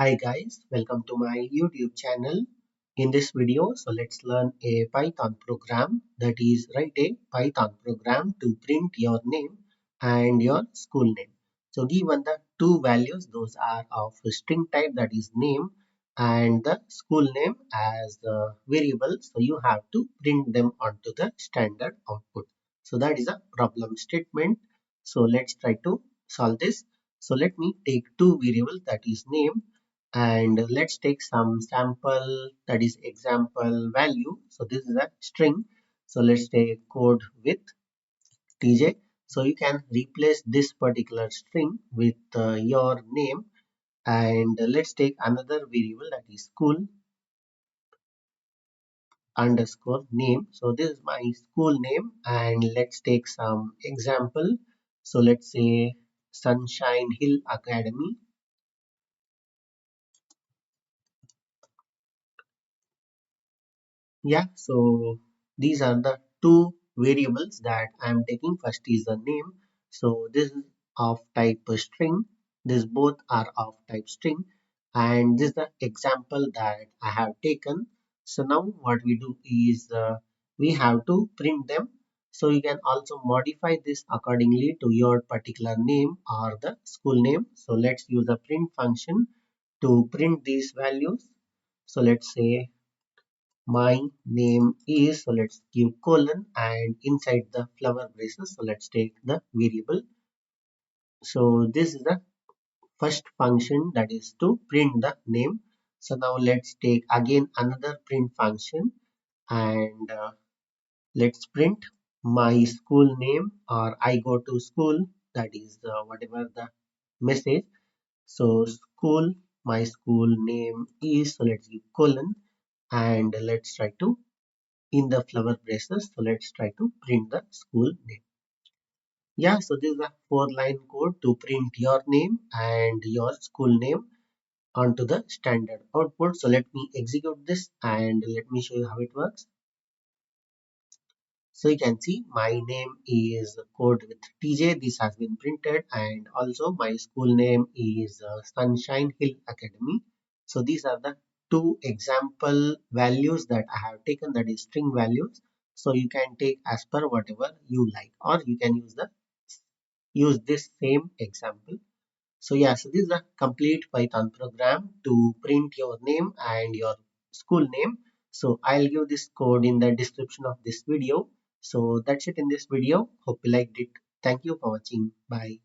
Hi guys, welcome to my YouTube channel. In this video, let's learn a Python program, that is write a Python program to print your name and your school name. So given the two values, those are of string type, that is name, and the school name as the variable. So you have to print them onto the standard output. So that is a problem statement. So let's try to solve this. So let me take two variables, that is name, and let's take some sample, that is example value. So this is a string. So let's take code with tj. So you can replace this particular string with your name, and let's take another variable, that is school underscore name. So this is my school name, and let's take some example. So let's say Sunshine Hill Academy. Yeah, so these are the two variables that I am taking. First is the name. So this is of type string. These both are of type string. And this is the example that I have taken. So now what we do is we have to print them. So you can also modify this accordingly to your particular name or the school name. So let's use the print function to print these values. So let's say my name is, so let's give colon, and inside the flower braces, so let's take the variable. So this is the first function, that is to print the name. So now let's take again another print function, and let's print my school name, or I go to school, that is whatever the message. So school, my school name is, so let's give colon, and let's try to in the flower braces. So let's try to print the school name. Yeah, so this is a 4-line code to print your name and your school name onto the standard output. So let me execute this and let me show you how it works. So you can see my name is code with TJ. This has been printed, and also my school name is Sunshine Hill Academy. So these are the two example values that I have taken, that is string values. So you can take as per whatever you like, or you can use this same example. So yeah, so this is a complete Python program to print your name and your school name. So I'll give this code in the description of this video. So that's it in this video. Hope you liked it. Thank you for watching. Bye.